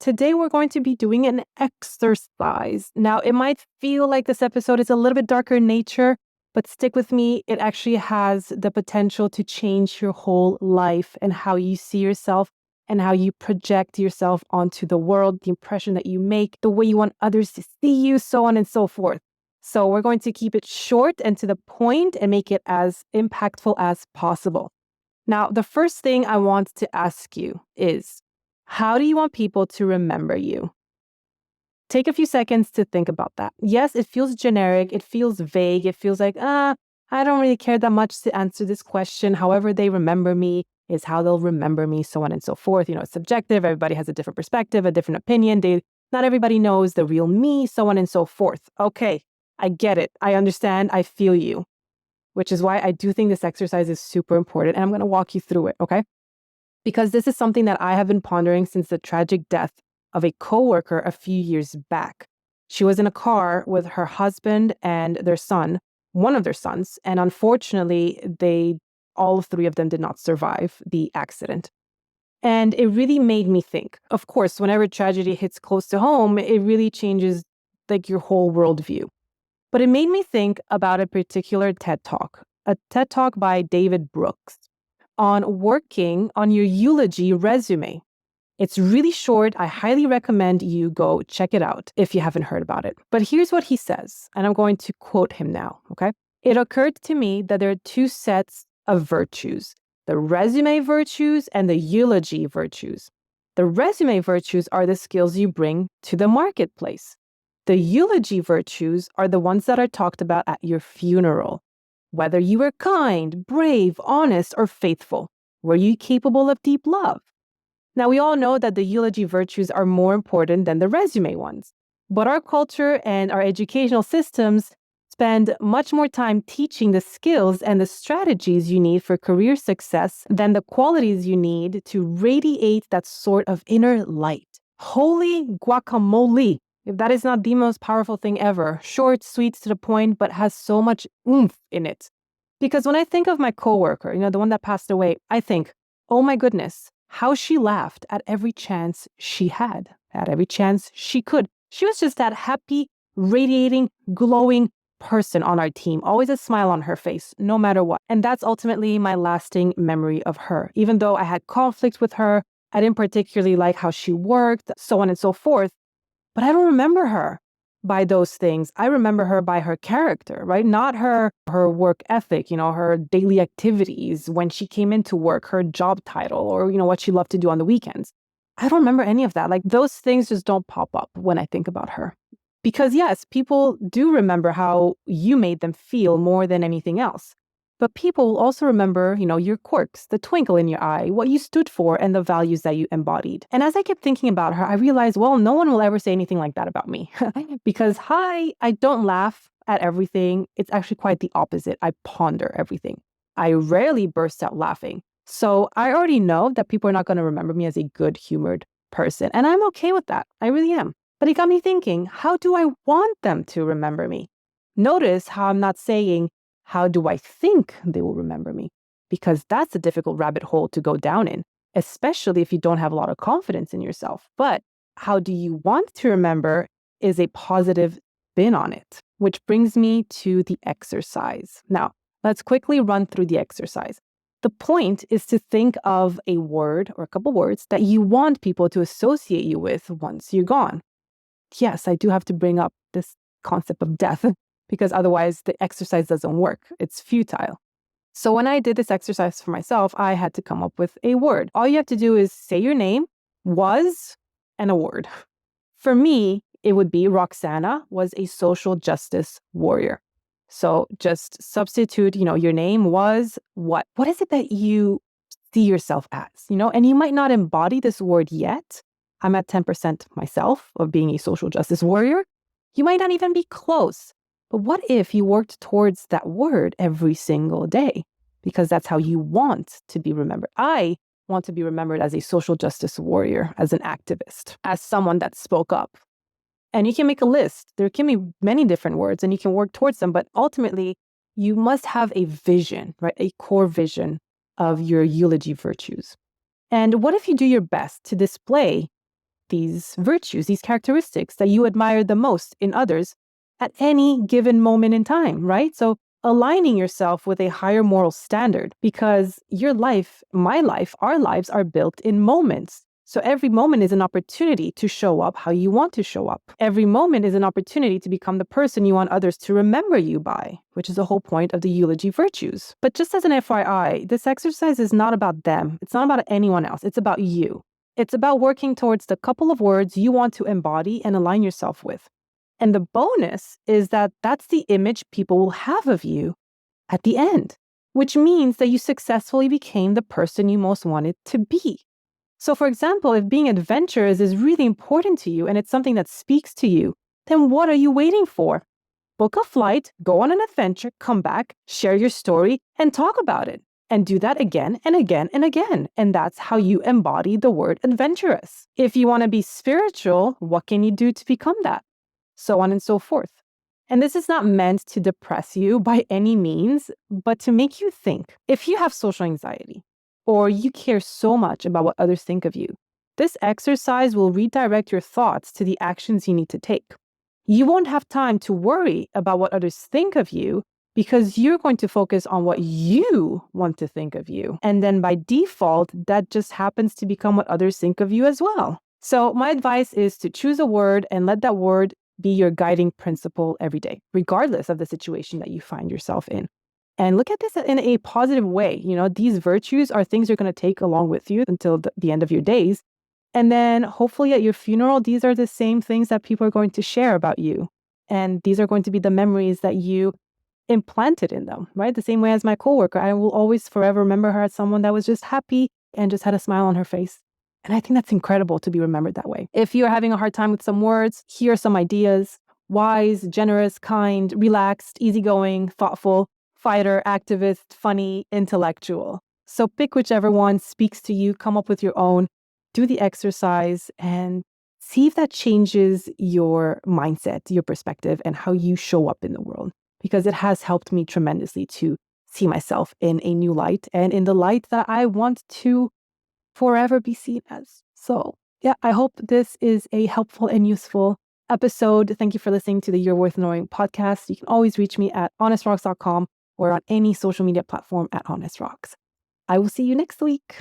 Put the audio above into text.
Today we're going to be doing an exercise. Now, it might feel like this episode is a little bit darker in nature, but stick with me. It actually has the potential to change your whole life and how you see yourself and how you project yourself onto the world, the impression that you make, the way you want others to see you, so on and so forth. So we're going to keep it short and to the point and make it as impactful as possible. Now, the first thing I want to ask you is, how do you want people to remember you? Take a few seconds to think about that. Yes, it feels generic. It feels vague. It feels like, I don't really care that much to answer this question. However they remember me is how they'll remember me, so on and so forth. It's subjective. Everybody has a different perspective, a different opinion. Not everybody knows the real me, so on and so forth. Okay, I get it. I understand. I feel you, which is why I do think this exercise is super important. And I'm going to walk you through it, okay? Because this is something that I have been pondering since the tragic death of a coworker a few years back. She was in a car with her husband and their son, one of their sons, and unfortunately, all three of them did not survive the accident. And it really made me think. Of course, whenever tragedy hits close to home, it really changes your whole worldview. But it made me think about a particular TED Talk, a TED Talk by David Brooks on working on your Eulogy resume. It's really short. I highly recommend you go check it out if you haven't heard about it. But here's what he says, and I'm going to quote him now, okay? It occurred to me that there are two sets of virtues, the resume virtues and the Eulogy virtues. The resume virtues are the skills you bring to the marketplace. The Eulogy virtues are the ones that are talked about at your funeral. Whether you were kind, brave, honest, or faithful, were you capable of deep love? Now, we all know that the Eulogy virtues are more important than the resume ones, but our culture and our educational systems spend much more time teaching the skills and the strategies you need for career success than the qualities you need to radiate that sort of inner light. Holy guacamole! If that is not the most powerful thing ever, short, sweet, to the point, but has so much oomph in it. Because when I think of my coworker, the one that passed away, I think, oh my goodness, how she laughed at every chance she had, at every chance she could. She was just that happy, radiating, glowing person on our team, always a smile on her face, no matter what. And that's ultimately my lasting memory of her. Even though I had conflict with her, I didn't particularly like how she worked, so on and so forth. But I don't remember her by those things. I remember her by her character, right? Not her work ethic, her daily activities, when she came into work, her job title, or, what she loved to do on the weekends. I don't remember any of that. Those things just don't pop up when I think about her. Because yes, people do remember how you made them feel more than anything else. But people will also remember, your quirks, the twinkle in your eye, what you stood for, and the values that you embodied. And as I kept thinking about her, I realized, well, no one will ever say anything like that about me. Because, I don't laugh at everything. It's actually quite the opposite. I ponder everything. I rarely burst out laughing. So I already know that people are not going to remember me as a good-humored person. And I'm okay with that. I really am. But it got me thinking, how do I want them to remember me? Notice how I'm not saying, how do I think they will remember me? Because that's a difficult rabbit hole to go down in, especially if you don't have a lot of confidence in yourself. But how do you want to remember is a positive spin on it, which brings me to the exercise. Now, let's quickly run through the exercise. The point is to think of a word or a couple words that you want people to associate you with once you're gone. Yes, I do have to bring up this concept of death, because otherwise the exercise doesn't work. It's futile. So when I did this exercise for myself, I had to come up with a word. All you have to do is say your name, and a word. For me, it would be Roxana was a social justice warrior. So just substitute, your name was what? What is it that you see yourself as, And you might not embody this word yet. I'm at 10% myself of being a social justice warrior. You might not even be close. But what if you worked towards that word every single day? Because that's how you want to be remembered. I want to be remembered as a social justice warrior, as an activist, as someone that spoke up. And you can make a list. There can be many different words and you can work towards them. But ultimately, you must have a vision, right? A core vision of your Eulogy virtues. And what if you do your best to display these virtues, these characteristics that you admire the most in others at any given moment in time, right? So aligning yourself with a higher moral standard, because your life, my life, our lives are built in moments. So every moment is an opportunity to show up how you want to show up. Every moment is an opportunity to become the person you want others to remember you by, which is the whole point of the eulogy virtues. But just as an FYI, this exercise is not about them. It's not about anyone else. It's about you. It's about working towards the couple of words you want to embody and align yourself with. And the bonus is that that's the image people will have of you at the end, which means that you successfully became the person you most wanted to be. So, for example, if being adventurous is really important to you and it's something that speaks to you, then what are you waiting for? Book a flight, go on an adventure, come back, share your story, and talk about it. And do that again and again and again. And that's how you embody the word adventurous. If you want to be spiritual, what can you do to become that? So on and so forth. And this is not meant to depress you by any means, but to make you think. If you have social anxiety, or you care so much about what others think of you, this exercise will redirect your thoughts to the actions you need to take. You won't have time to worry about what others think of you because you're going to focus on what you want to think of you. And then by default, that just happens to become what others think of you as well. So my advice is to choose a word and let that word be your guiding principle every day, regardless of the situation that you find yourself in. And look at this in a positive way. You know, these virtues are things you're going to take along with you until the end of your days. And then hopefully at your funeral, these are the same things that people are going to share about you. And these are going to be the memories that you implanted in them, right? The same way as my coworker, I will always forever remember her as someone that was just happy and just had a smile on her face. And I think that's incredible to be remembered that way. If you're having a hard time with some words, here are some ideas: wise, generous, kind, relaxed, easygoing, thoughtful, fighter, activist, funny, intellectual. So pick whichever one speaks to you, come up with your own, do the exercise, and see if that changes your mindset, your perspective, and how you show up in the world. Because it has helped me tremendously to see myself in a new light and in the light that I want to forever be seen as. So yeah, I hope this is a helpful and useful episode. Thank you for listening to the You're Worth Knowing podcast. You can always reach me at honestrocks.com or on any social media platform at Honest Rocks. I will see you next week.